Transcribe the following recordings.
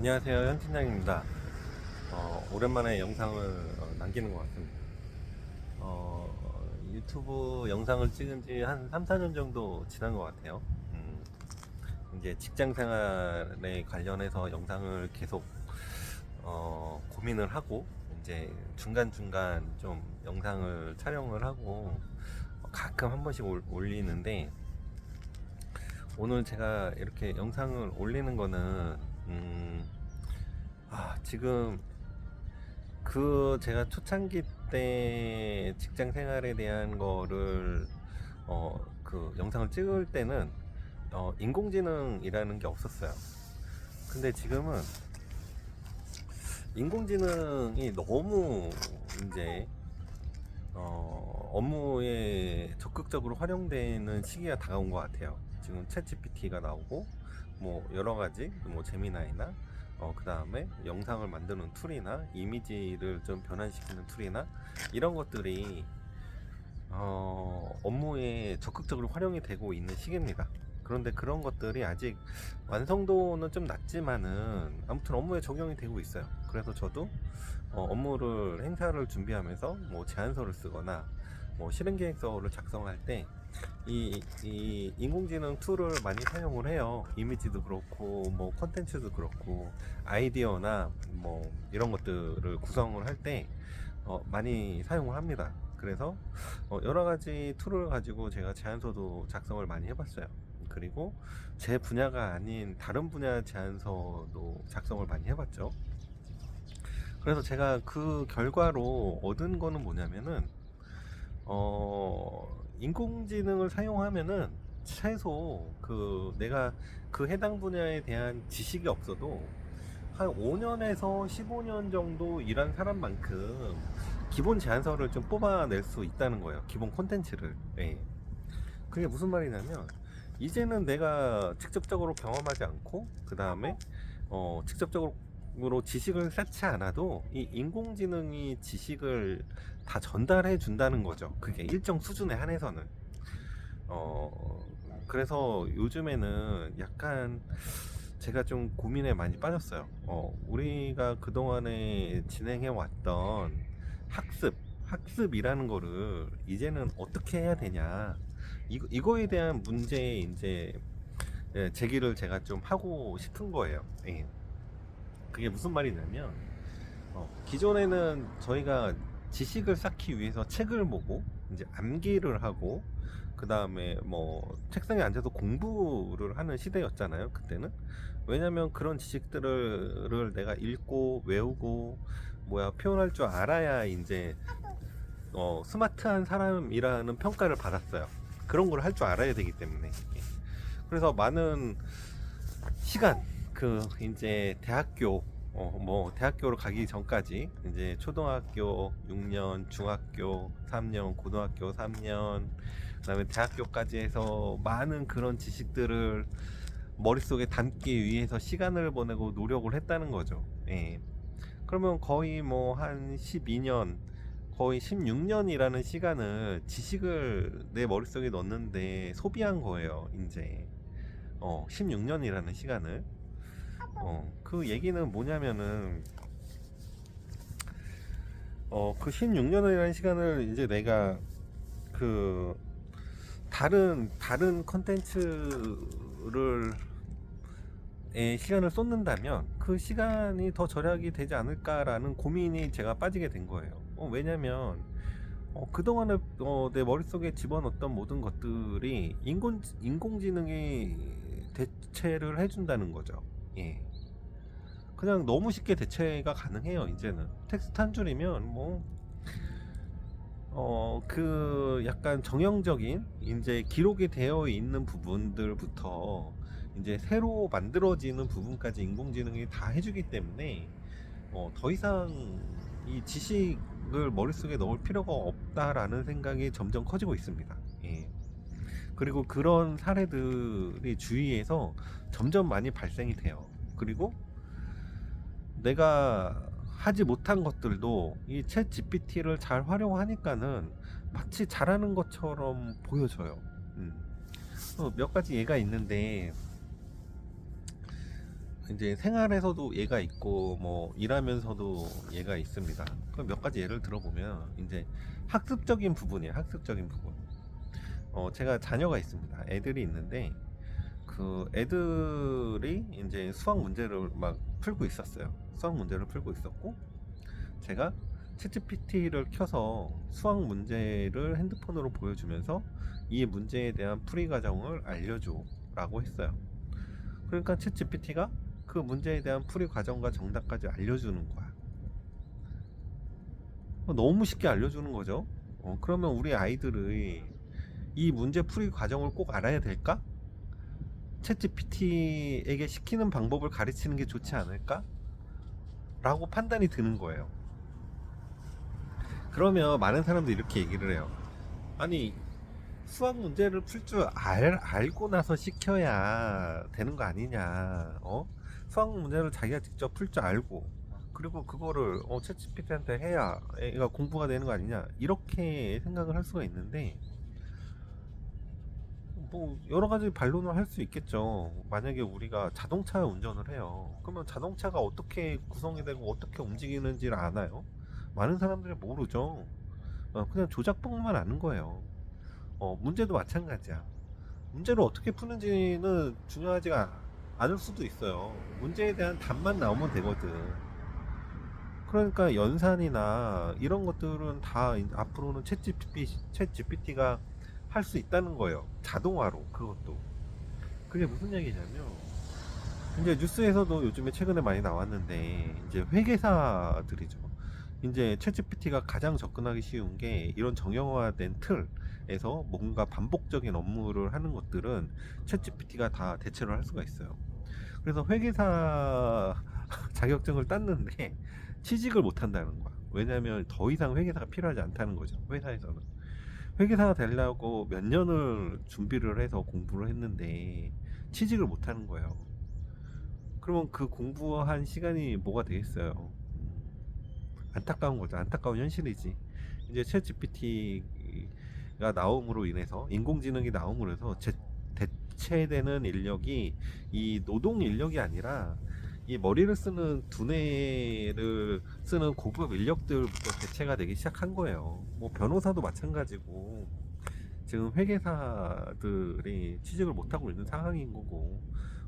안녕하세요, 현 팀장입니다. 오랜만에 영상을 남기는 것 같습니다. 유튜브 영상을 찍은 지 한 3, 4년 정도 지난 것 같아요. 이제 직장 생활에 관련해서 영상을 계속 고민을 하고, 이제 중간중간 좀 영상을 촬영을 하고 가끔 한 번씩 올리는데, 오늘 제가 이렇게 영상을 올리는 거는 지금 제가 초창기 때 직장 생활에 대한 거를 그 영상을 찍을 때는 인공지능이라는 게 없었어요. 근데 지금은 인공지능이 너무 이제 업무에 적극적으로 활용되는 시기가 다가온 것 같아요. 지금 챗 GPT가 나오고 뭐 여러 가지 뭐 제미나이나 그 다음에 영상을 만드는 툴이나 이미지를 좀 변환시키는 툴이나 이런 것들이 업무에 적극적으로 활용이 되고 있는 시기입니다. 그런데 그런 것들이 아직 완성도는 좀 낮지만은 아무튼 업무에 적용이 되고 있어요. 그래서 저도 업무를 행사를 준비하면서 뭐 제안서를 쓰거나 뭐 실행계획서를 작성할 때 이 인공지능 툴을 많이 사용을 해요. 이미지도 그렇고 뭐 콘텐츠도 그렇고 아이디어나 뭐 이런 것들을 구성을 할 때 많이 사용을 합니다. 그래서 여러 가지 툴을 가지고 제가 제안서도 작성을 많이 해봤어요. 그리고 제 분야가 아닌 다른 분야 제안서도 작성을 많이 해봤죠. 그래서 제가 그 결과로 얻은 거는 뭐냐면은 인공지능을 사용하면은 최소 내가 그 해당 분야에 대한 지식이 없어도 한 5년에서 15년 정도 일한 사람만큼 기본 제안서를 좀 뽑아낼 수 있다는 거예요. 기본 콘텐츠를. 예. 그게 무슨 말이냐면 이제는 내가 직접적으로 경험하지 않고 그 다음에 직접적으로 지식을 쌓지 않아도 이 인공지능이 지식을 다 전달해 준다는 거죠. 그게 일정 수준에 한해서는. 그래서 요즘에는 약간 제가 좀 고민에 많이 빠졌어요. 우리가 그동안에 진행해 왔던 학습이라는 거를 이제는 어떻게 해야 되냐. 이거에 대한 문제 이제 제기를 제가 좀 하고 싶은 거예요. 예. 그게 무슨 말이냐면 기존에는 저희가 지식을 쌓기 위해서 책을 보고 이제 암기를 하고 그 다음에 뭐 책상에 앉아서 공부를 하는 시대였잖아요, 그때는. 왜냐면 그런 지식들을 내가 읽고 외우고 표현할 줄 알아야 이제 스마트한 사람이라는 평가를 받았어요. 그런 걸 할 줄 알아야 되기 때문에. 예. 그래서 많은 시간 이제 대학교로 가기 전까지 이제 초등학교 6년, 중학교 3년, 고등학교 3년, 그다음에 대학교까지 해서 많은 그런 지식들을 머릿속에 담기 위해서 시간을 보내고 노력을 했다는 거죠. 예. 그러면 거의 뭐 한 12년, 거의 16년이라는 시간을 지식을 내 머릿속에 넣는데 소비한 거예요, 이제. 16년이라는 시간을. 그 얘기는 뭐냐면은, 그 16년이라는 시간을 이제 내가 그 다른 컨텐츠를 시간을 쏟는다면 그 시간이 더 절약이 되지 않을까라는 고민이 제가 빠지게 된 거예요. 왜냐면 그동안에 내 머릿속에 집어넣었던 모든 것들이 인공지능이 대체를 해준다는 거죠. 예. 그냥 너무 쉽게 대체가 가능해요, 이제는. 텍스트 한 줄이면 약간 정형적인 이제 기록이 되어 있는 부분들부터 이제 새로 만들어지는 부분까지 인공지능이 다 해주기 때문에 더 이상 이 지식을 머릿속에 넣을 필요가 없다라는 생각이 점점 커지고 있습니다. 예. 그리고 그런 사례들이 주위에서 점점 많이 발생이 돼요. 그리고 내가 하지 못한 것들도 이 챗 GPT를 잘 활용하니까는 마치 잘하는 것처럼 보여져요. 몇 가지 예가 있는데 이제 생활에서도 얘가 있고 뭐 일하면서도 얘가 있습니다. 그럼 몇 가지 예를 들어보면 이제 학습적인 부분이에요. 학습적인 부분. 제가 자녀가 있습니다. 애들이 있는데 그 애들이 이제 수학 문제를 막 풀고 있었어요. 수학 문제를 풀고 있었고 제가 챗GPT를 켜서 수학 문제를 핸드폰으로 보여주면서 이 문제에 대한 풀이 과정을 알려줘라고 했어요. 그러니까 챗GPT가 그 문제에 대한 풀이 과정과 정답까지 알려주는 거야. 너무 쉽게 알려주는 거죠. 그러면 우리 아이들의 이 문제 풀이 과정을 꼭 알아야 될까? 챗GPT에게 시키는 방법을 가르치는 게 좋지 않을까? 라고 판단이 드는 거예요. 그러면 많은 사람들이 이렇게 얘기를 해요. 아니, 수학 문제를 풀 줄 알고 나서 시켜야 되는 거 아니냐. 수학 문제를 자기가 직접 풀 줄 알고, 그리고 그거를 챗GPT한테 해야 애가 공부가 되는 거 아니냐. 이렇게 생각을 할 수가 있는데, 뭐 여러 가지 반론을 할 수 있겠죠. 만약에 우리가 자동차 운전을 해요. 그러면 자동차가 어떻게 구성이 되고 어떻게 움직이는지를 아나요? 많은 사람들이 모르죠. 그냥 조작법만 아는 거예요. 문제도 마찬가지야. 문제를 어떻게 푸는지는 중요하지가 않을 수도 있어요. 문제에 대한 답만 나오면 되거든. 그러니까 연산이나 이런 것들은 다 앞으로는 챗GPT가 할 수 있다는 거예요. 자동화로 그것도. 그게 무슨 얘기냐면 이제 뉴스에서도 요즘에 최근에 많이 나왔는데 이제 회계사들이죠. 이제 챗GPT가 가장 접근하기 쉬운 게 이런 정형화된 틀에서 뭔가 반복적인 업무를 하는 것들은 챗GPT가 다 대체를 할 수가 있어요. 그래서 회계사 자격증을 땄는데 취직을 못 한다는 거야. 왜냐하면 더 이상 회계사가 필요하지 않다는 거죠. 회사에서는. 회계사가 되려고 몇 년을 준비를 해서 공부를 했는데 취직을 못 하는 거예요. 그러면 그 공부한 시간이 뭐가 되겠어요? 안타까운 거죠. 안타까운 현실이지. 이제 챗 GPT가 나옴으로 인해서 인공지능이 나옴으로 해서 대체되는 인력이 이 노동 인력이 아니라 이 머리를 쓰는 두뇌를 쓰는 고급 인력들부터 대체가 되기 시작한 거예요. 뭐 변호사도 마찬가지고 지금 회계사들이 취직을 못하고 있는 상황인 거고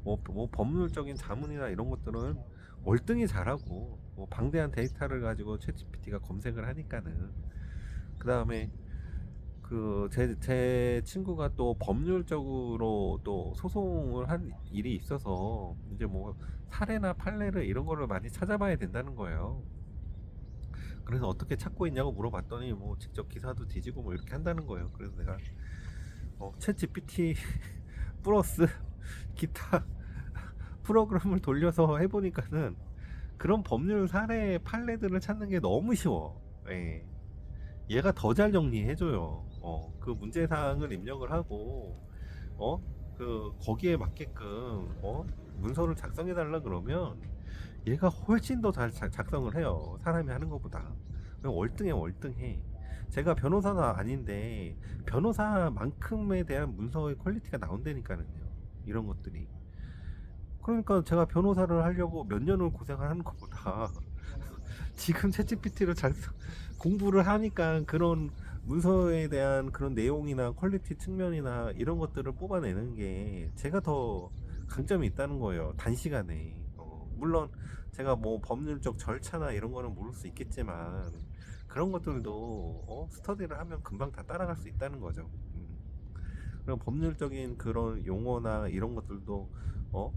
뭐 법률적인 자문이나 이런 것들은 월등히 잘하고 뭐 방대한 데이터를 가지고 챗GPT가 검색을 하니까는 그 다음에 그 제 친구가 또 법률적으로 또 소송을 한 일이 있어서 이제 뭐 사례나 판례를 이런 거를 많이 찾아봐야 된다는 거예요. 그래서 어떻게 찾고 있냐고 물어봤더니 뭐 직접 기사도 뒤지고 뭐 이렇게 한다는 거예요. 그래서 내가 챗 GPT 플러스 기타 프로그램을 돌려서 해보니까는 그런 법률 사례 판례들을 찾는 게 너무 쉬워. 예. 얘가 더 잘 정리해줘요. 그 문제 사항을 입력을 하고, 어, 거기에 맞게끔, 문서를 작성해 달라 그러면 얘가 훨씬 더 잘 작성을 해요. 사람이 하는 것보다. 그냥 월등해. 제가 변호사는 아닌데, 변호사만큼에 대한 문서의 퀄리티가 나온다니까요. 이런 것들이. 그러니까 제가 변호사를 하려고 몇 년을 고생을 하는 것보다 지금 챗GPT를 잘 공부를 하니까 그런 문서에 대한 그런 내용이나 퀄리티 측면이나 이런 것들을 뽑아내는 게 제가 더 강점이 있다는 거예요. 단시간에. 물론 제가 뭐 법률적 절차나 이런 거는 모를 수 있겠지만 그런 것들도 스터디를 하면 금방 다 따라갈 수 있다는 거죠. 그럼 법률적인 그런 용어나 이런 것들도 어,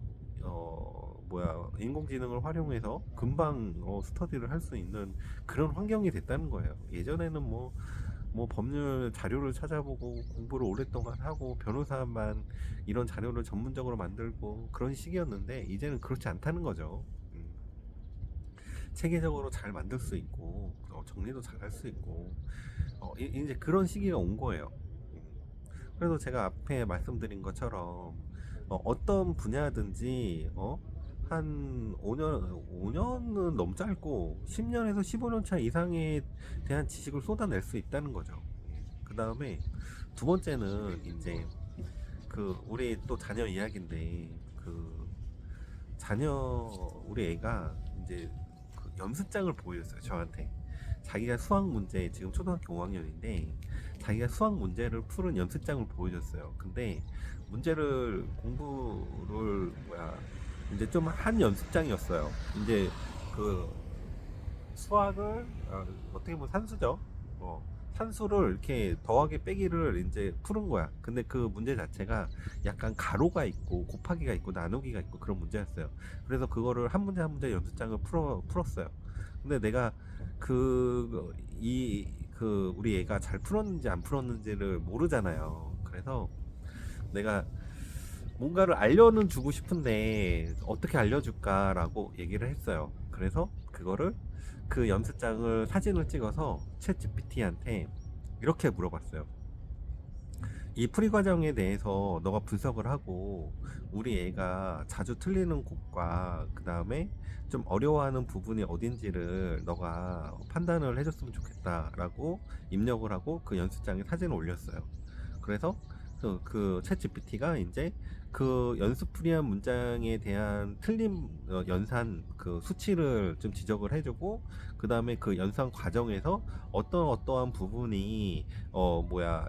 인공지능을 활용해서 금방 스터디를 할 수 있는 그런 환경이 됐다는 거예요. 예전에는 뭐 법률 자료를 찾아보고 공부를 오랫동안 하고 변호사만 이런 자료를 전문적으로 만들고 그런 시기였는데 이제는 그렇지 않다는 거죠. 체계적으로 잘 만들 수 있고 정리도 잘 할 수 있고 이제 그런 시기가 온 거예요. 그래서 제가 앞에 말씀드린 것처럼 어떤 분야든지 한 5년은 너무 짧고 10년에서 15년 차 이상에 대한 지식을 쏟아낼 수 있다는 거죠. 그 다음에 두 번째는 이제 그 우리 또 자녀 이야기인데 그 자녀 우리 애가 이제 그 연습장을 보여줬어요 저한테. 자기가 수학 문제 지금 초등학교 5학년인데 자기가 수학 문제를 푸는 연습장을 보여줬어요. 근데 문제를 공부를 이제 좀 한 연습장이었어요. 이제 그 수학을 어떻게 보면 산수죠. 어, 산수를 이렇게 더하기 빼기를 이제 푸는 거야. 근데 그 문제 자체가 약간 가로가 있고 곱하기가 있고 나누기가 있고 그런 문제였어요. 그래서 그거를 한 문제 한 문제 연습장을 풀었어요. 근데 내가 우리 애가 잘 풀었는지 안 풀었는지를 모르잖아요. 그래서 내가 뭔가를 알려는 주고 싶은데 어떻게 알려줄까라고 얘기를 했어요. 그래서 그거를 그 연습장을 사진을 찍어서 챗 GPT한테 이렇게 물어봤어요. 이 풀이 과정에 대해서 너가 분석을 하고 우리 애가 자주 틀리는 곳과 그 다음에 좀 어려워하는 부분이 어딘지를 너가 판단을 해줬으면 좋겠다라고 입력을 하고 그 연습장에 사진을 올렸어요. 그래서 그챗 GPT가 이제 그 연습풀이한 문장에 대한 틀림 연산 그 수치를 좀 지적을 해주고 그 다음에 그 연산 과정에서 어떠한 부분이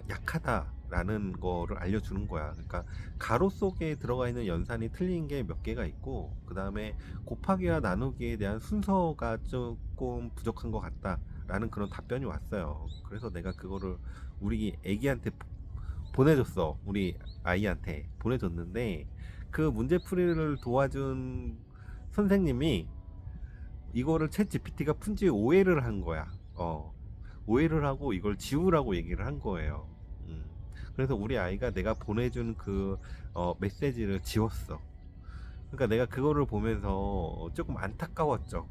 약하다라는 거를 알려주는 거야. 그러니까 가로 속에 들어가 있는 연산이 틀린 게 몇 개가 있고 그 다음에 곱하기와 나누기에 대한 순서가 조금 부족한 것 같다라는 그런 답변이 왔어요. 그래서 내가 그거를 우리 애기한테 보내줬어. 우리 아이한테 보내줬는데 그 문제풀이를 도와준 선생님이 이거를 챗 GPT가 푼지 오해를 한 거야. 오해를 하고 이걸 지우라고 얘기를 한 거예요. 음. 그래서 우리 아이가 내가 보내준 그 메시지를 지웠어. 그러니까 내가 그거를 보면서 조금 안타까웠죠.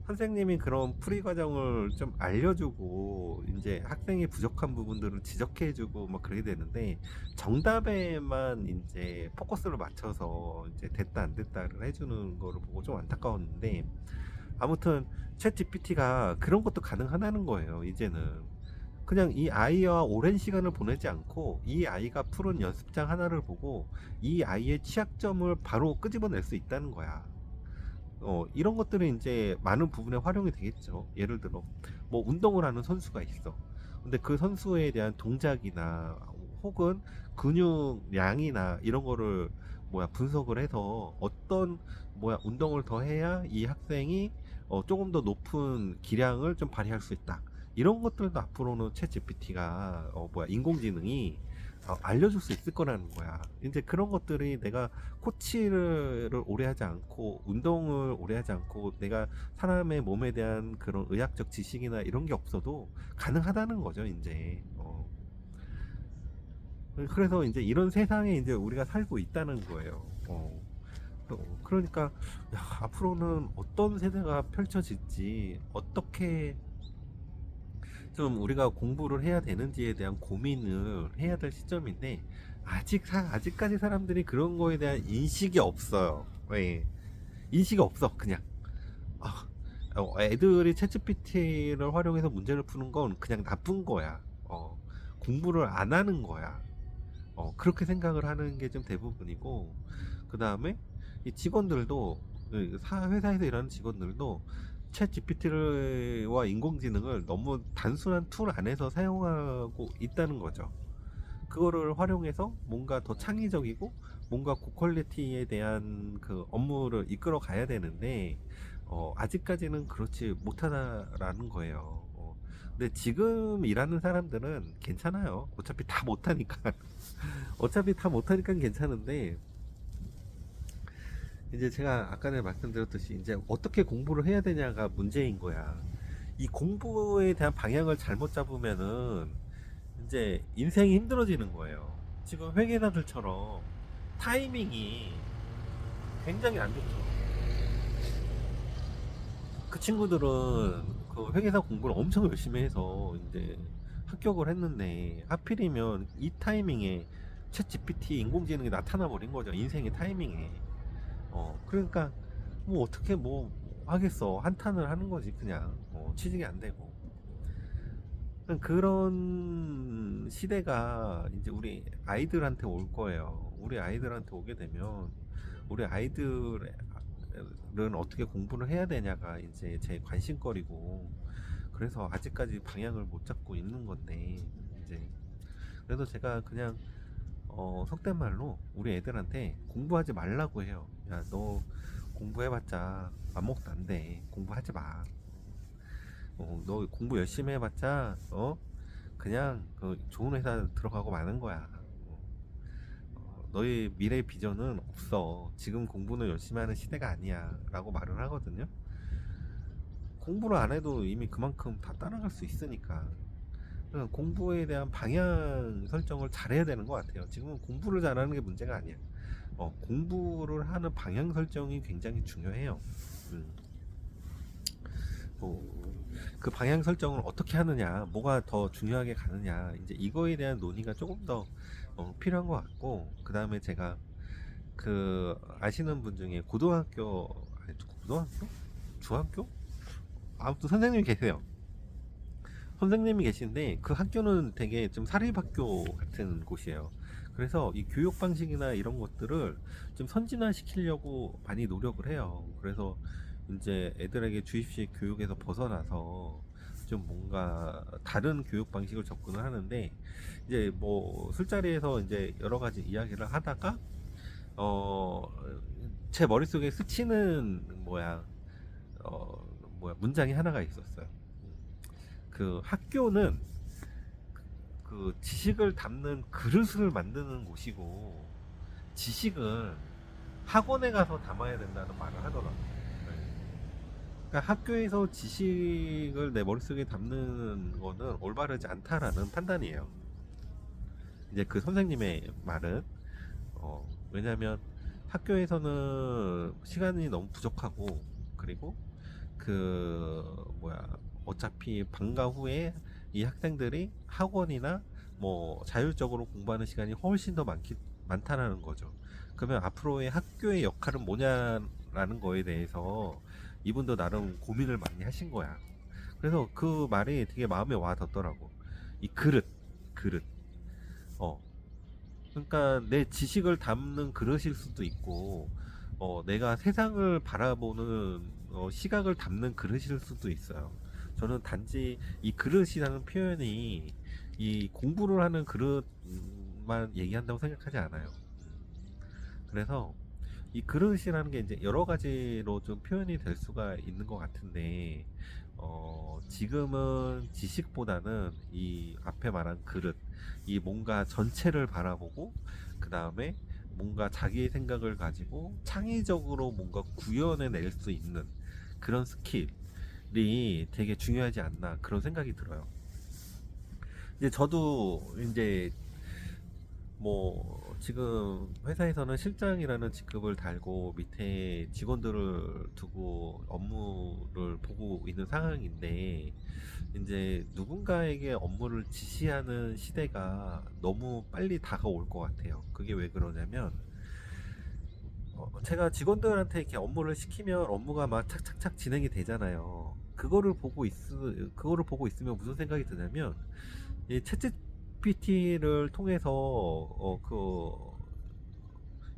선생님이 그런 풀이 과정을 좀 알려주고 이제 학생의 부족한 부분들을 지적해주고 막 그래야 되는데 정답에만 이제 포커스를 맞춰서 이제 됐다 안 됐다를 해주는 거를 보고 좀 안타까웠는데 아무튼 챗 GPT가 그런 것도 가능하다는 거예요. 이제는 그냥 이 아이와 오랜 시간을 보내지 않고 이 아이가 푸른 연습장 하나를 보고 이 아이의 취약점을 바로 끄집어낼 수 있다는 거야. 이런 것들은 이제 많은 부분에 활용이 되겠죠. 예를 들어 뭐 운동을 하는 선수가 있어. 근데 그 선수에 대한 동작이나 혹은 근육량이나 이런 거를 분석을 해서 어떤 운동을 더 해야 이 학생이 조금 더 높은 기량을 좀 발휘할 수 있다. 이런 것들도 앞으로는 챗 GPT가 인공지능이 알려줄 수 있을 거라는 거야. 이제 그런 것들이 내가 코치를 오래 하지 않고 운동을 오래 하지 않고 내가 사람의 몸에 대한 그런 의학적 지식이나 이런 게 없어도 가능하다는 거죠, 이제. 그래서 이제 이런 세상에 이제 우리가 살고 있다는 거예요. 그러니까 야, 앞으로는 어떤 세대가 펼쳐질지 어떻게 좀 우리가 공부를 해야 되는지에 대한 고민을 해야 될 시점인데 아직까지 사람들이 그런 거에 대한 인식이 없어요. 예. 인식이 없어 그냥. 아, 애들이 챗GPT를 활용해서 문제를 푸는 건 그냥 나쁜 거야. 공부를 안 하는 거야. 그렇게 생각을 하는 게 좀 대부분이고 그 다음에 이 직원들도 회사에서 일하는 직원들도 챗 GPT와 인공지능을 너무 단순한 툴 안에서 사용하고 있다는 거죠. 그거를 활용해서 뭔가 더 창의적이고 뭔가 고퀄리티에 대한 그 업무를 이끌어 가야 되는데 아직까지는 그렇지 못하다라는 거예요. 근데 지금 일하는 사람들은 괜찮아요. 어차피 다 못하니까. 어차피 다 못하니까 괜찮은데 이제 제가 아까 전에 말씀드렸듯이 이제 어떻게 공부를 해야 되냐가 문제인 거야. 이 공부에 대한 방향을 잘못 잡으면은 이제 인생이 힘들어지는 거예요. 지금 회계사들처럼 타이밍이 굉장히 안 좋죠. 그 친구들은 그 회계사 공부를 엄청 열심히 해서 이제 합격을 했는데 하필이면 이 타이밍에 챗 GPT 인공지능이 나타나 버린 거죠. 인생의 타이밍에. 그러니까 뭐 어떻게 뭐 하겠어. 한탄을 하는 거지 그냥. 취직이 안 되고. 그런 시대가 이제 우리 아이들한테 올 거예요. 우리 아이들한테 오게 되면 우리 아이들은 어떻게 공부를 해야 되냐가 이제 제 관심거리고, 그래서 아직까지 방향을 못 잡고 있는 건데, 이제 그래서 제가 그냥 속된 말로 우리 애들한테 공부하지 말라고 해요. 야, 너 공부해봤자 아무것도 안 돼. 공부하지 마. 너 공부 열심히 해봤자 그냥 그 좋은 회사 들어가고 마는 거야. 너의 미래 비전은 없어. 지금 공부는 열심히 하는 시대가 아니야. 라고 말을 하거든요. 공부를 안 해도 이미 그만큼 다 따라갈 수 있으니까. 그러니까 공부에 대한 방향 설정을 잘해야 되는 것 같아요. 지금은 공부를 잘하는 게 문제가 아니야. 공부를 하는 방향 설정이 굉장히 중요해요. 음. 그 방향 설정을 어떻게 하느냐, 뭐가 더 중요하게 가느냐, 이제 이거에 대한 논의가 조금 더 필요한 것 같고, 그 다음에 제가 그 아시는 분 중에 고등학교, 중학교, 아무튼 선생님이 계세요. 선생님이 계신데 그 학교는 되게 좀 사립학교 같은 곳이에요. 그래서 이 교육 방식이나 이런 것들을 좀 선진화 시키려고 많이 노력을 해요. 그래서 이제 애들에게 주입식 교육에서 벗어나서 좀 뭔가 다른 교육 방식을 접근을 하는데, 이제 뭐 술자리에서 이제 여러 가지 이야기를 하다가 어 제 머릿속에 스치는 문장이 하나가 있었어요. 그 학교는 그 지식을 담는 그릇을 만드는 곳이고, 지식은 학원에 가서 담아야 된다는 말을 하더라고요. 네. 그러니까 학교에서 지식을 내 머릿속에 담는 거는 올바르지 않다라는 판단이에요. 이제 그 선생님의 말은 왜냐면 학교에서는 시간이 너무 부족하고, 그리고 그 어차피 방과 후에 이 학생들이 학원이나 뭐 자율적으로 공부하는 시간이 훨씬 더 많다라는 거죠. 그러면 앞으로의 학교의 역할은 뭐냐라는 거에 대해서 이분도 나름 고민을 많이 하신 거야. 그래서 그 말이 되게 마음에 와 닿더라고. 이 그릇. 어, 그러니까 내 지식을 담는 그릇일 수도 있고, 내가 세상을 바라보는 시각을 담는 그릇일 수도 있어요. 저는 단지 이 그릇이라는 표현이 이 공부를 하는 그릇만 얘기한다고 생각하지 않아요. 그래서 이 그릇이라는 게 이제 여러 가지로 좀 표현이 될 수가 있는 것 같은데, 지금은 지식보다는 이 앞에 말한 그릇, 이 뭔가 전체를 바라보고, 그 다음에 뭔가 자기의 생각을 가지고 창의적으로 뭔가 구현해낼 수 있는 그런 스킬이 되게 중요하지 않나, 그런 생각이 들어요. 이제 저도 이제 뭐 지금 회사에서는 실장이라는 직급을 달고 밑에 직원들을 두고 업무를 보고 있는 상황인데, 이제 누군가에게 업무를 지시하는 시대가 너무 빨리 다가올 것 같아요. 그게 왜 그러냐면 제가 직원들한테 이렇게 업무를 시키면 업무가 막 착착착 진행이 되잖아요. 그거를 보고 있으면 무슨 생각이 드냐면, 이 채찌 PT를 통해서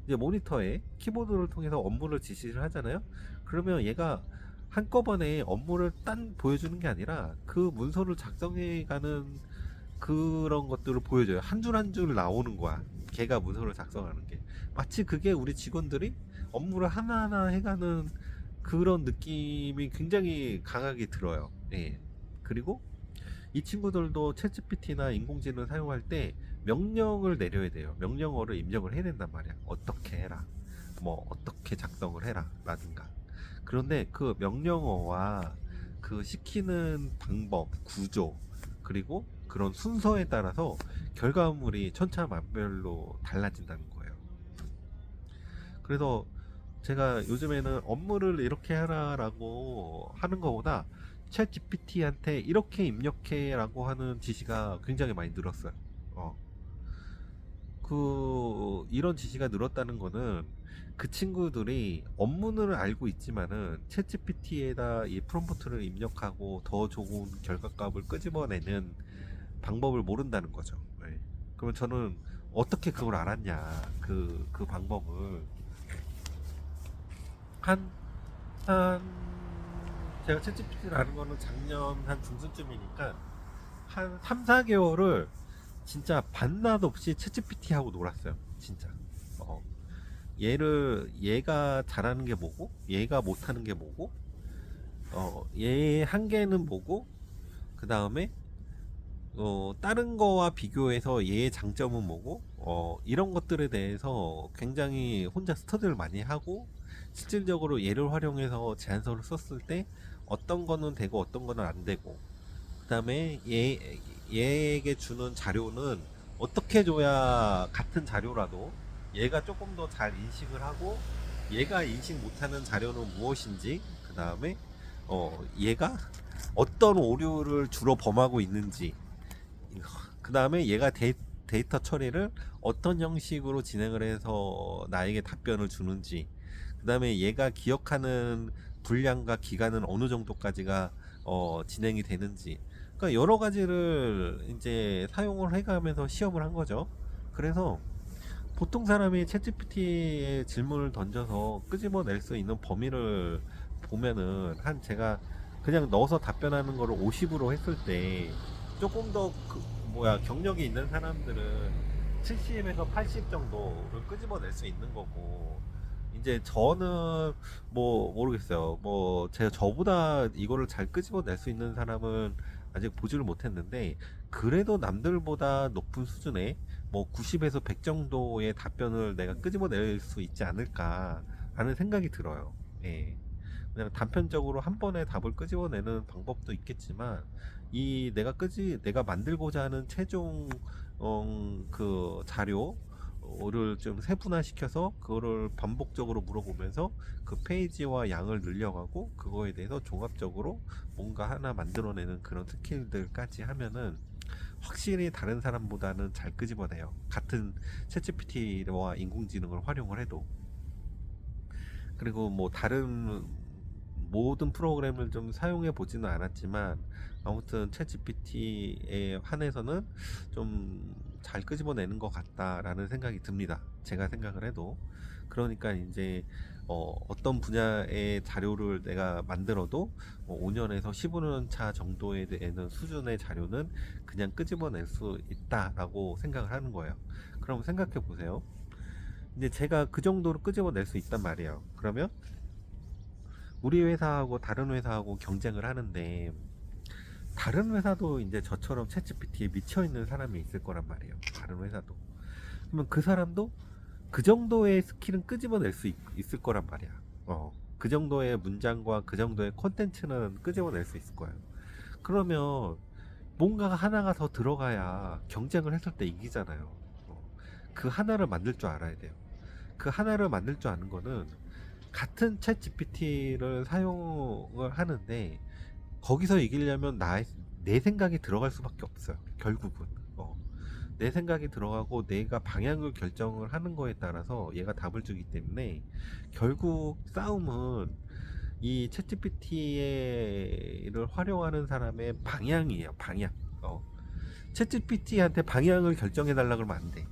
이제 모니터에 키보드를 통해서 업무를 지시를 하잖아요. 그러면 얘가 한꺼번에 업무를 딴 보여주는 게 아니라 그 문서를 작성해가는 그런 것들을 보여줘요. 한 줄 한 줄 나오는 거야. 걔가 문서를 작성하는 게. 마치 그게 우리 직원들이 업무를 하나하나 해가는 그런 느낌이 굉장히 강하게 들어요. 예. 그리고 이 친구들도 챗GPT나 인공지능을 사용할 때 명령을 내려야 돼요. 명령어를 입력을 해야 된단 말이야. 어떻게 해라. 뭐 어떻게 작성을 해라 라든가. 그런데 그 명령어와 그 시키는 방법, 구조, 그리고 그런 순서에 따라서 결과물이 천차만별로 달라진다는 거예요. 그래서 제가 요즘에는 업무를 이렇게 하라라고 하는 것보다 챗 GPT한테 이렇게 입력해라고 하는 지시가 굉장히 많이 늘었어요. 어. 이런 지시가 늘었다는 거는 그 친구들이 업무는 알고 있지만은 챗 GPT에다 이 프롬프트를 입력하고 더 좋은 결과값을 끄집어내는 방법을 모른다는 거죠. 네. 그러면 저는 어떻게 그걸 알았냐, 그 방법을. 한, 한, 제가 챗GPT를 아는 거는 작년 한 중순쯤이니까 한 3, 4개월을 진짜 반나도 없이 챗GPT 하고 놀았어요. 진짜. 어, 얘가 잘하는 게 뭐고, 얘가 못하는 게 뭐고, 얘의 한계는 뭐고, 그 다음에 다른 거와 비교해서 얘의 장점은 뭐고, 이런 것들에 대해서 굉장히 혼자 스터디를 많이 하고, 실질적으로 얘를 활용해서 제안서를 썼을 때 어떤 거는 되고 어떤 거는 안 되고, 그 다음에 얘에게 주는 자료는 어떻게 줘야 같은 자료라도 얘가 조금 더 잘 인식을 하고, 얘가 인식 못하는 자료는 무엇인지, 그 다음에 얘가 어떤 오류를 주로 범하고 있는지, 그 다음에 얘가 데이터 처리를 어떤 형식으로 진행을 해서 나에게 답변을 주는지, 그 다음에 얘가 기억하는 분량과 기간은 어느 정도까지가 진행이 되는지, 그러니까 여러 가지를 이제 사용을 해가면서 시험을 한 거죠. 그래서 보통 사람이 챗GPT에 질문을 던져서 끄집어낼 수 있는 범위를 보면은, 한 제가 그냥 넣어서 답변하는 거를 50으로 했을 때 조금 더 경력이 있는 사람들은 70에서 80 정도를 끄집어낼 수 있는 거고, 이제 저는 뭐 모르겠어요. 뭐 제가 저보다 이거를 잘 끄집어낼 수 있는 사람은 아직 보지를 못했는데, 그래도 남들보다 높은 수준의 뭐 90에서 100 정도의 답변을 내가 끄집어낼 수 있지 않을까 하는 생각이 들어요. 예. 그냥 단편적으로 한 번에 답을 끄집어내는 방법도 있겠지만, 이 내가 만들고자 하는 최종 그 자료를 좀 세분화시켜서 그거를 반복적으로 물어보면서 그 페이지와 양을 늘려가고 그거에 대해서 종합적으로 뭔가 하나 만들어내는 그런 스킬들까지 하면은 확실히 다른 사람보다는 잘 끄집어내요. 같은 챗GPT와 인공지능을 활용을 해도. 그리고 뭐 다른 모든 프로그램을 좀 사용해 보지는 않았지만, 아무튼 챗GPT에 한해서는 좀 잘 끄집어내는 것 같다라는 생각이 듭니다. 제가 생각을 해도. 그러니까 이제 어떤 분야의 자료를 내가 만들어도 5년에서 15년 차 정도에 되는 수준의 자료는 그냥 끄집어낼 수 있다라고 생각을 하는 거예요. 그럼 생각해 보세요. 이제 제가 그 정도로 끄집어낼 수 있단 말이에요. 그러면 우리 회사하고 다른 회사하고 경쟁을 하는데, 다른 회사도 이제 저처럼 챗GPT에 미쳐 있는 사람이 있을 거란 말이에요. 다른 회사도. 그러면 그 사람도 그 정도의 스킬은 끄집어낼 수 있을 거란 말이야. 그 정도의 문장과 그 정도의 콘텐츠는 끄집어낼 수 있을 거예요. 그러면 뭔가 하나가 더 들어가야 경쟁을 했을 때 이기잖아요. 그 하나를 만들 줄 알아야 돼요. 그 하나를 만들 줄 아는 거는, 같은 챗 GPT를 사용을 하는데 거기서 이기려면 내 생각이 들어갈 수밖에 없어요. 결국은 내 생각이 들어가고 내가 방향을 결정을 하는 거에 따라서 얘가 답을 주기 때문에, 결국 싸움은 이 챗 GPT를 활용하는 사람의 방향이에요. 방향. 챗 GPT한테 방향을 결정해 달라 그러면 안 돼.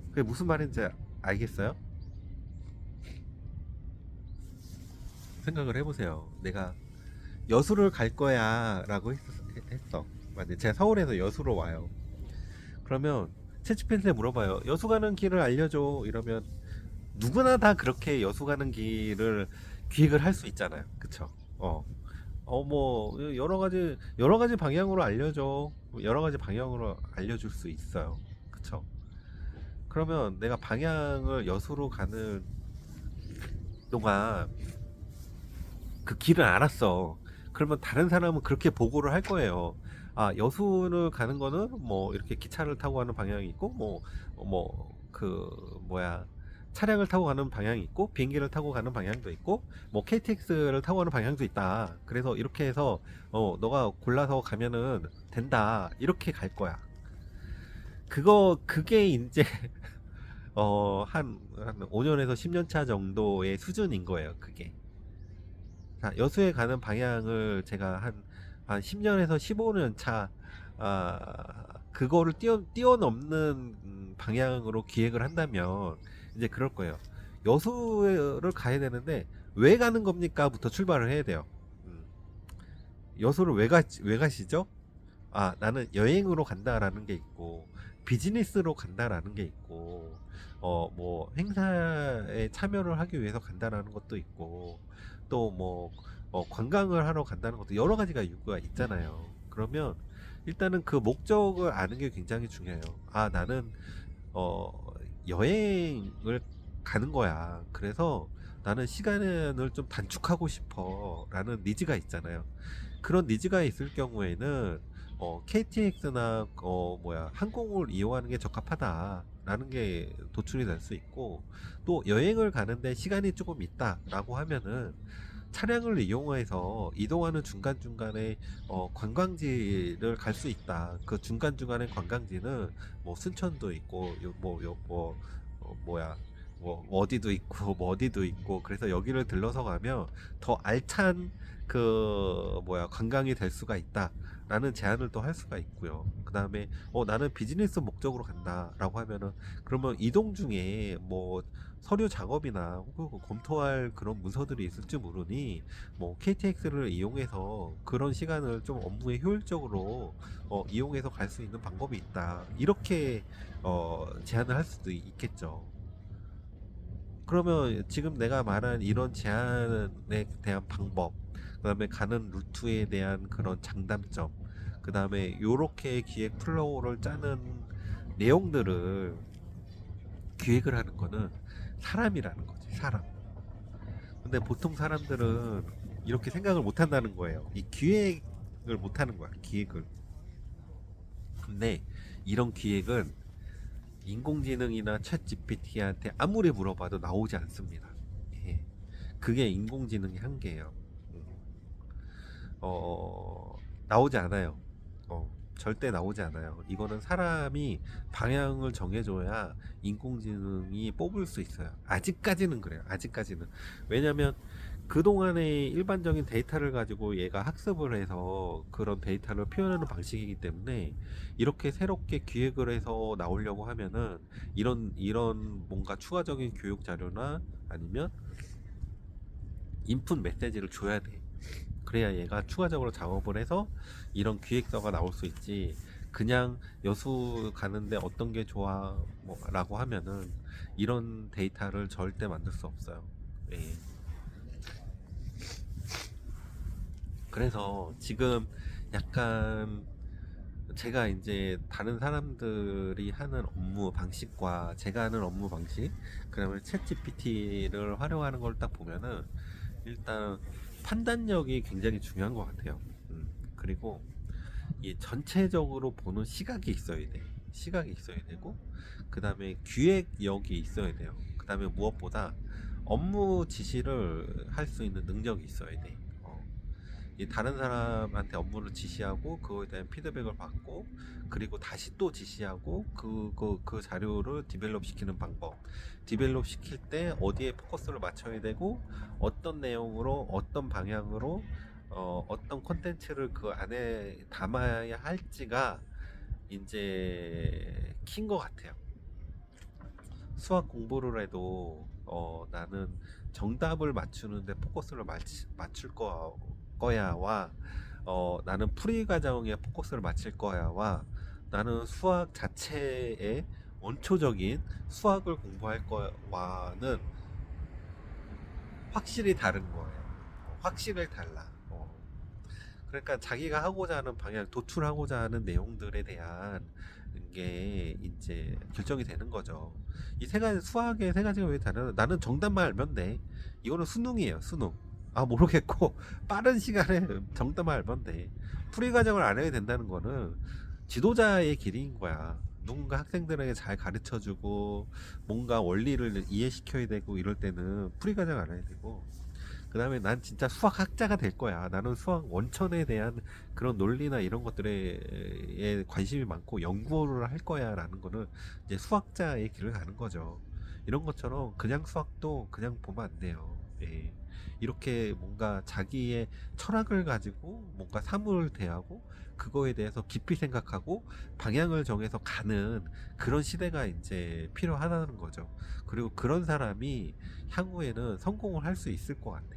그게 무슨 말인지 알겠어요? 생각을 해보세요. 내가 여수를 갈 거야 라고 했어. 맞네. 제가 서울에서 여수로 와요. 그러면 챗GPT한테 물어봐요. 여수 가는 길을 알려줘. 이러면 누구나 다 그렇게 여수 가는 길을 기획을 할 수 있잖아요. 그쵸? 뭐 여러 가지 방향으로 알려줘. 여러 가지 방향으로 알려줄 수 있어요. 그쵸? 그러면 내가 방향을 여수로 가는 동안 그 길을 알았어. 그러면 다른 사람은 그렇게 보고를 할 거예요. 아, 여수를 가는 거는 뭐 이렇게 기차를 타고 가는 방향이 있고, 차량을 타고 가는 방향이 있고, 비행기를 타고 가는 방향도 있고, 뭐 KTX를 타고 가는 방향도 있다. 그래서 이렇게 해서 너가 골라서 가면은 된다. 이렇게 갈 거야. 그게 이제 한 5년에서 10년 차 정도의 수준인 거예요. 그게. 자, 여수에 가는 방향을 제가 한 10년에서 15년 차, 그거를 뛰어넘는 방향으로 기획을 한다면, 이제 그럴 거예요. 여수를 가야 되는데 왜 가는 겁니까?부터 출발을 해야 돼요. 음, 여수를 왜 가시죠? 아, 나는 여행으로 간다라는 게 있고, 비즈니스로 간다라는 게 있고, 뭐, 행사에 참여를 하기 위해서 간다라는 것도 있고, 또 뭐, 관광을 하러 간다는 것도 여러 가지가 이유가 있잖아요. 그러면 일단은 그 목적을 아는 게 굉장히 중요해요. 아, 나는, 어, 여행을 가는 거야. 그래서 나는 시간을 좀 단축하고 싶어. 라는 니즈가 있잖아요. 그런 니즈가 있을 경우에는 KTX나 항공을 이용하는 게 적합하다라는 게 도출이 될 수 있고, 또 여행을 가는데 시간이 조금 있다라고 하면은 차량을 이용해서 이동하는 중간중간에 관광지를 갈 수 있다. 그 중간중간에 관광지는 뭐 순천도 있고 뭐 어디도 있고 뭐 어디도 있고, 그래서 여기를 들러서 가면 더 알찬 관광이 될 수가 있다라는 제안을 또 할 수가 있고요. 그 다음에 나는 비즈니스 목적으로 간다라고 하면은, 그러면 이동 중에 뭐 서류 작업이나 혹은 검토할 그런 문서들이 있을지 모르니 뭐 KTX를 이용해서 그런 시간을 좀 업무에 효율적으로 이용해서 갈 수 있는 방법이 있다, 이렇게 제안을 할 수도 있겠죠. 그러면 지금 내가 말한 이런 제안에 대한 방법, 그 다음에 가는 루트에 대한 그런 장단점, 그 다음에 요렇게 기획 플로우를 짜는 내용들을 기획을 하는 거는 사람이라는 거지, 사람. 근데 보통 사람들은 이렇게 생각을 못 한다는 거예요. 이 기획을 못 하는 거야, 기획을. 근데 이런 기획은 인공지능이나 챗 GPT한테 아무리 물어봐도 나오지 않습니다. 예. 그게 인공지능의 한계예요. 음. 나오지 않아요. 절대 나오지 않아요. 이거는 사람이 방향을 정해줘야 인공지능이 뽑을 수 있어요. 아직까지는 그래요. 아직까지는. 왜냐면 그동안의 일반적인 데이터를 가지고 얘가 학습을 해서 그런 데이터를 표현하는 방식이기 때문에, 이렇게 새롭게 기획을 해서 나오려고 하면은 이런 뭔가 추가적인 교육 자료나 아니면 인풋 메시지를 줘야 돼. 그래야 얘가 추가적으로 작업을 해서 이런 기획서가 나올 수 있지. 그냥 여수 가는데 어떤 게 좋아 뭐 라고 하면은 이런 데이터를 절대 만들 수 없어요. 예. 그래서 지금 약간 제가 이제 다른 사람들이 하는 업무 방식과 제가 하는 업무 방식, 그다음에 챗 GPT를 활용하는 걸 딱 보면은 일단 판단력이 굉장히 중요한 것 같아요. 그리고 이 전체적으로 보는 시각이 있어야 돼. 시각이 있어야 되고, 그 다음에 기획력이 있어야 돼요. 그 다음에 무엇보다 업무 지시를 할 수 있는 능력이 있어야 돼. 이 다른 사람한테 업무를 지시하고 그거에 대한 피드백을 받고, 그리고 다시 또 지시하고 그 자료를 디벨롭 시키는 방법, 디벨롭 시킬 때 어디에 포커스를 맞춰야 되고 어떤 내용으로 어떤 방향으로 어떤 컨텐츠를 그 안에 담아야 할지가 이제 킨 것 같아요. 수학 공부를 해도 나는 정답을 맞추는데 포커스를 맞출 거야와 나는 풀이 과정에 포커스를 맞출 거야와 나는 수학 자체의 원초적인 수학을 공부할 거와는 확실히 다른 거예요. 확실히 달라. 그러니까 자기가 하고자 하는 방향, 도출하고자 하는 내용들에 대한 게 이제 결정이 되는 거죠. 이 세 가지, 수학의 세 가지가 왜 다른? 나는 정답만 알면 돼. 이거는 수능이에요, 수능. 아, 모르겠고 빠른 시간에 정답만 알면 돼. 풀이 과정을 안 해야 된다는 거는 지도자의 길인 거야. 누군가 학생들에게 잘 가르쳐주고 뭔가 원리를 이해시켜야 되고, 이럴 때는 풀이 과정 안 해야 되고, 그 다음에 난 진짜 수학학자가 될 거야. 나는 수학 원천에 대한 그런 논리나 이런 것들에 관심이 많고 연구를 할 거야 라는 거는 이제 수학자의 길을 가는 거죠. 이런 것처럼 그냥 수학도 그냥 보면 안 돼요. 예. 이렇게 뭔가 자기의 철학을 가지고 뭔가 사물을 대하고 그거에 대해서 깊이 생각하고 방향을 정해서 가는 그런 시대가 이제 필요하다는 거죠. 그리고 그런 사람이 향후에는 성공을 할 수 있을 것 같아.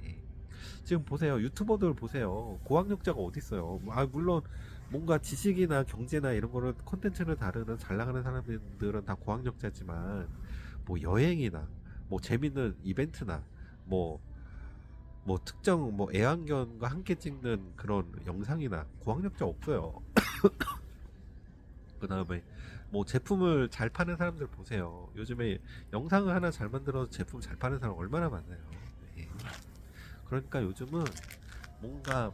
지금 보세요. 유튜버들 보세요. 고학력자가 어디 있어요? 아, 물론 뭔가 지식이나 경제나 이런 거를 콘텐츠를 다루는 잘 나가는 사람들은 다 고학력자지만 뭐 여행이나 뭐 재밌는 이벤트나 뭐 특정 뭐 애완견과 함께 찍는 그런 영상이나 고학력자 없어요. 그 다음에 뭐 제품을 잘 파는 사람들 보세요. 요즘에 영상을 하나 잘 만들어서 제품 잘 파는 사람 얼마나 많아요. 예. 그러니까 요즘은 뭔가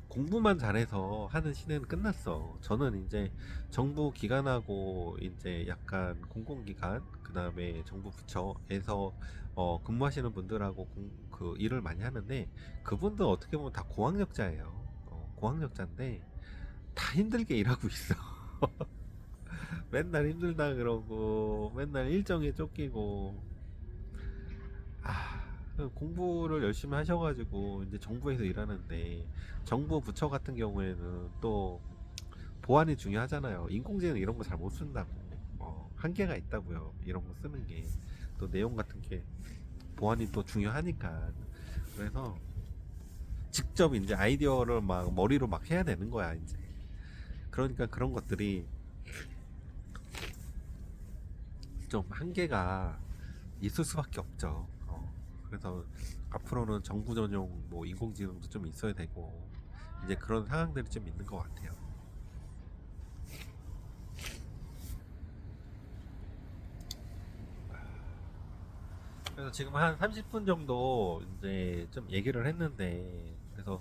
공부만 잘해서 하는 시대는 끝났어. 저는 이제 정부 기관하고 이제 약간 공공기관, 그 다음에 정부 부처에서 근무하시는 분들하고 그 일을 많이 하는데 그분들 어떻게 보면 다 고학력자예요. 고학력자인데 다 힘들게 일하고 있어. 맨날 힘들다 그러고 맨날 일정에 쫓기고 공부를 열심히 하셔가지고 이제 정부에서 일하는데 정부 부처 같은 경우에는 또 보안이 중요하잖아요. 인공지능 이런 거 잘 못 쓴다고. 한계가 있다고요. 이런 거 쓰는 게. 또 내용 같은 게 보안이 또 중요하니까. 그래서 직접 이제 아이디어를 막 머리로 막 해야 되는 거야, 이제. 그러니까 그런 것들이 좀 한계가 있을 수밖에 없죠. 그래서 앞으로는 정부 전용 뭐 인공지능도 좀 있어야 되고 이제 그런 상황들이 좀 있는 것 같아요. 그래서 지금 한 30분 정도 이제 좀 얘기를 했는데 그래서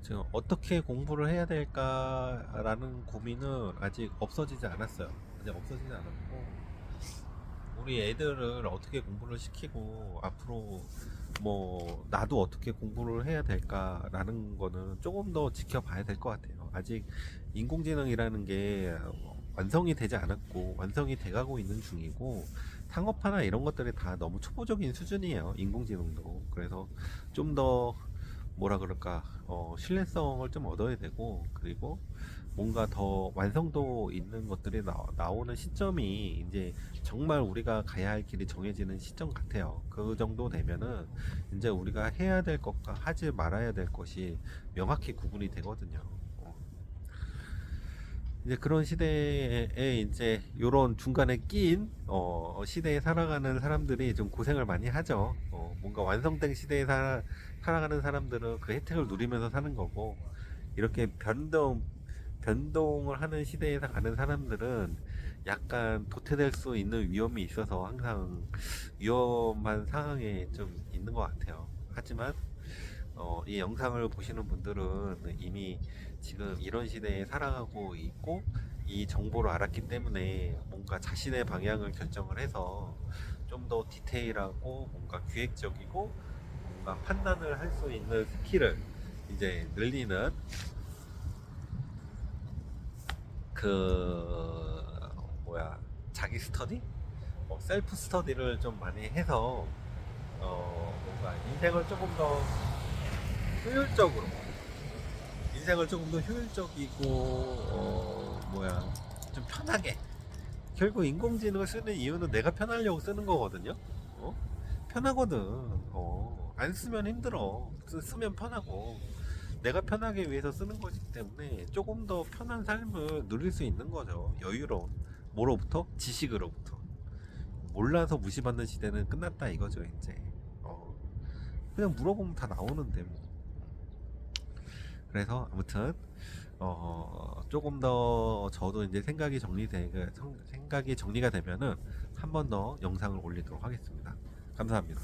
지금 어떻게 공부를 해야 될까라는 고민은 아직 없어지지 않았어요. 아직 없어지지 않았고 우리 애들을 어떻게 공부를 시키고 앞으로 뭐 나도 어떻게 공부를 해야 될까라는 거는 조금 더 지켜봐야 될 것 같아요. 아직 인공지능이라는 게 완성이 되지 않았고 완성이 돼가고 있는 중이고 상업화나 이런 것들이 다 너무 초보적인 수준이에요. 인공지능도. 그래서 좀 더 뭐라 그럴까 신뢰성을 좀 얻어야 되고 그리고 뭔가 더 완성도 있는 것들이 나오는 시점이 이제 정말 우리가 가야 할 길이 정해지는 시점 같아요. 그 정도 되면은 이제 우리가 해야 될 것과 하지 말아야 될 것이 명확히 구분이 되거든요. 이제 그런 시대에 이제 요런 중간에 낀 시대에 살아가는 사람들이 좀 고생을 많이 하죠. 뭔가 완성된 시대에 살아가는 사람들은 그 혜택을 누리면서 사는 거고 이렇게 변동을 하는 시대에 가는 사람들은 약간 도태될 수 있는 위험이 있어서 항상 위험한 상황에 좀 있는 것 같아요. 하지만 이 영상을 보시는 분들은 이미 지금 이런 시대에 살아가고 있고 이 정보를 알았기 때문에 뭔가 자신의 방향을 결정을 해서 좀 더 디테일하고 뭔가 기획적이고 뭔가 판단을 할 수 있는 스킬을 이제 늘리는 그 뭐야 자기 스터디? 셀프 스터디를 좀 많이 해서 뭔가 효율적으로 인생을 조금 더 효율적이고 좀 편하게 결국 인공지능을 쓰는 이유는 내가 편하려고 쓰는 거거든요. 편하거든. 안 쓰면 힘들어. 쓰면 편하고 내가 편하게 위해서 쓰는 거기 때문에 조금 더 편한 삶을 누릴 수 있는 거죠. 여유로운 뭐로부터? 지식으로부터. 몰라서 무시받는 시대는 끝났다 이거죠 이제. 그냥 물어보면 다 나오는데 뭐. 그래서 아무튼 조금 더 저도 이제 생각이 정리가 되면은 한 번 더 영상을 올리도록 하겠습니다. 감사합니다.